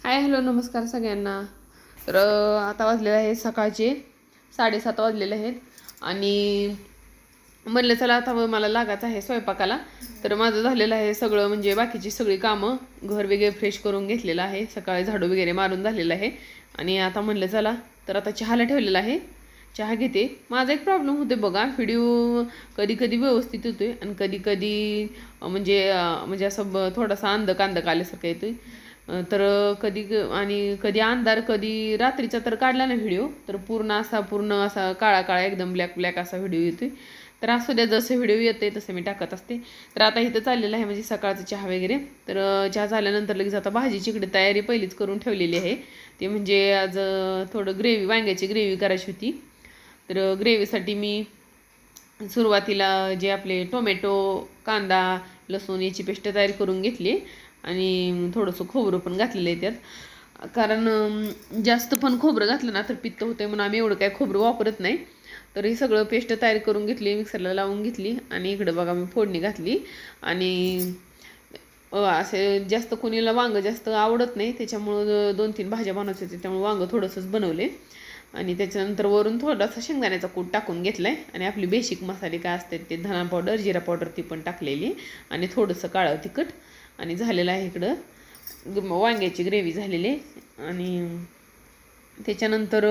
Hi hello नमस्कार सगळ्यांना. तर आता वाजलेले आहेत सकाळचे 7:30 वाजलेले आहेत आणि म्हणलं चला आता मला लागायचं आहे स्वयंपाकाला. तर माझं झालेलं आहे सगळं म्हणजे बाकीची सगळी कामं, घर वगैरे फ्रेश करून घेतलेलं आहे, सकाळी झाडू वगैरे मारून झालेलं आहे आणि आता म्हणलं चला तर आता चहाला ठेवलेला आहे, चहा घेते. माझा एक प्रॉब्लेम होते बघा, व्हिडिओ कधी कधी व्यवस्थित येतोय आणि कधी कधी म्हणजे असं थोडासा अंधकांधक आल्यासारखं येतोय. तर आणि कधी अंधार, कधी रात्रीचा तर काढला ना व्हिडिओ तर पूर्ण असा काळा काळा एकदम ब्लॅक ब्लॅक असा व्हिडिओ येतोय. तर असू द्या, जसं व्हिडिओ येते तसं मी टाकत असते. तर आता इथं चाललेलं आहे म्हणजे सकाळचं चहा वगैरे. तर चहा झाल्यानंतर लगेच आता भाजीची इकडे तयारी पहिलीच करून ठेवलेली आहे. ते म्हणजे आज थोडं वांग्याची ग्रेव्ही करायची होती. तर ग्रेव्हीसाठी मी सुरुवातीला जे आपले टोमॅटो, कांदा, लसूण याची पेस्ट तयार करून घेतली आणि थोडंसं खोबरं पण घातलेलं आहे त्यात. कारण जास्त पण खोबरं घातलं ना तर पित्त होते म्हणून आम्ही एवढं काय खोबरं वापरत नाही. तर हे सगळं पेस्ट तयार करून घेतली, मिक्सरला लावून घेतली आणि इकडं बघा मी फोडणी घातली. आणि असे जास्त कोणीला वांगं जास्त आवडत नाही, त्याच्यामुळं 2-3 भाज्या बनवायच्या होत्या, त्यामुळे वांगं थोडंसंच बनवले. आणि त्याच्यानंतर वरून थोडासा शेंगदाण्याचा कूट टाकून घेतला आहे आणि आपली बेसिक मसाले काय असतात ते धना पावडर, जिरा पावडर ती पण टाकलेली आणि थोडंसं काळं तिखट. आणि झालेलं आहे इकडं वांग्याची ग्रेव्ही झालेली. आणि त्याच्यानंतर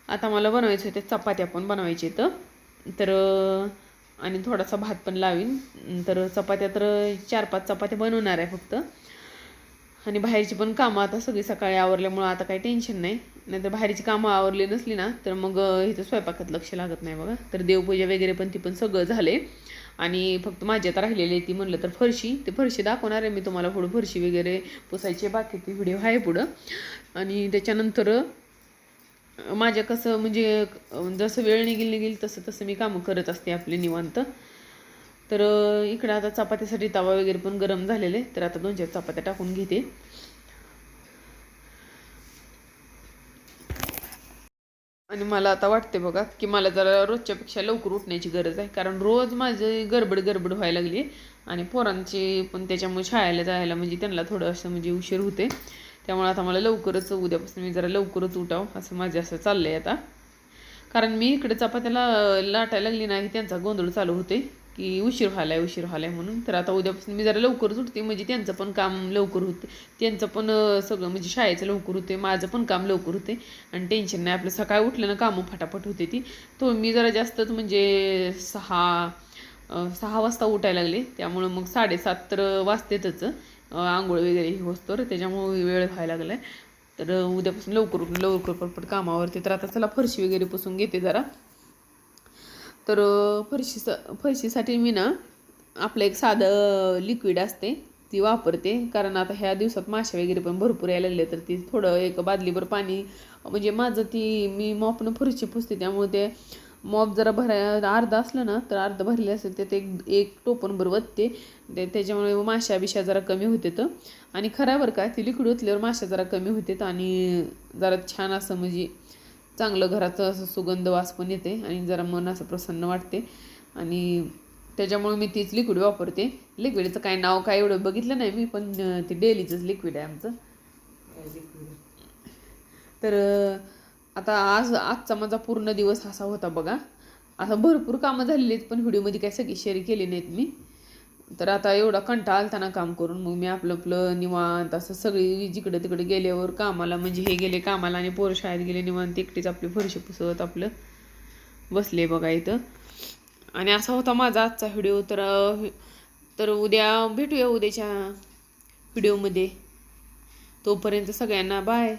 आता मला बनवायचं होते चपात्या पण बनवायचे तर आणि थोडासा भात पण लावीन. तर चपात्या तर 4-5 चपात्या बनवणार आहे फक्त. आणि बाहेरची पण कामं आता सगळी सकाळी आवरल्यामुळं आता काही टेन्शन नाही. नाहीतर बाहेरची कामं आवरली नसली ना तर मग इथं स्वयंपाकात लक्ष लागत नाही बघा. तर देवपूजा वगैरे पण ती पण सगळं झाले आणि फक्त माझी आता राहिलेली आहे ती म्हणलं तर फरशी दाखवणार आहे मी तुम्हाला. पुढं फरशी वगैरे पुसायची बाकी ती व्हिडिओ आहे पुढं. आणि त्याच्यानंतर माझ्या कसं म्हणजे जसं वेळ निघेल तसं तसं मी कामं करत असते आपले निवांत. तर इकडं आता चपात्यासाठी तवा वगैरे पण गरम झालेले, तर आता 2-4 चपात्या टाकून घेते. आणि मला आता वाटते बघा की मला जरा रोजच्यापेक्षा लवकर उठण्याची गरज आहे, कारण रोज माझी गडबड गडबड व्हायला लागली आणि पोरांची पण त्याच्यामुळे शाळेला जायला म्हणजे त्यांना थोडं असं म्हणजे उशीर होते. त्यामुळे आता मला लवकरच उद्यापासून मी जरा लवकरच उठावं असं माझं असं चाललं आहे आता. कारण मी इकडे चपात्याला लाटायला लागली नाही त्यांचा गोंधळ चालू होते की उशीर व्हायलाय म्हणून. तर आता उद्यापासून मी जरा लवकरच उठते म्हणजे त्यांचं पण काम लवकर होते, त्यांचं पण सगळं म्हणजे शाळेचं लवकर होते, माझं पण काम लवकर होते आणि टेन्शन नाही आपलं. सकाळी उठलं ना कामं फटाफट होते ती. तो मी जरा जास्तच म्हणजे 6 वाजता उठायला लागले, त्यामुळं मग 7:30 तर वाजतेतच आंघोळ वगैरे ही होत, तर त्याच्यामुळे वेळ व्हायला लागला आहे. तर उद्यापासून लवकर उठून लवकर पटपट कामावरती. तर आता चला फरशी वगैरे पुसून घेते जरा. तर फरशीसाठी मी ना आपलं एक साधं लिक्विड असते ती वापरते, कारण आता ह्या दिवसात माशा वगैरे पण भरपूर यायला लागले. तर ती थोडं एक बादलीभर पाणी म्हणजे माझं मी मॉपनं फरशी पुसते, त्यामुळे ते मॉप जरा अर्धा असलं ना तर अर्ध भरले असेल ते एक टोपणभर वतते. त्याच्यामुळे माशा बिशा जरा कमी होते. तर आणि खराबर काय ती लिक्विड ओतल्यावर माशा जरा कमी होतात आणि जरा छान असं म्हणजे चांगलं घराचं असं सुगंध वास पण येते आणि जरा मन असं प्रसन्न वाटते. आणि त्याच्यामुळे मी तीच लिक्विड वापरते. लिक्विडचं काय नाव काय एवढं बघितलं नाही मी, पण ते डेलीचंच लिक्विड आहे आमचं. तर आता आजचा माझा पूर्ण दिवस असा होता बघा. आता भरपूर कामं झालेली आहेत पण व्हिडिओमध्ये काय सगळी शेअर केली नाहीत मी. तर आता एवढा कंटाळा आलता ना काम करून, मग मी आपलं निवांत असं सगळी जिकडे तिकडे गेल्यावर कामाला म्हणजे हे गेले कामाला आणि पोरं शाळेत गेले, निवांत एकटीच आपली फरशी पुसत आपलं बसले बघा इथं. आणि असा होता माझा आजचा व्हिडिओ. तर उद्या भेटूया उद्याच्या व्हिडिओमध्ये. तोपर्यंत सगळ्यांना बाय.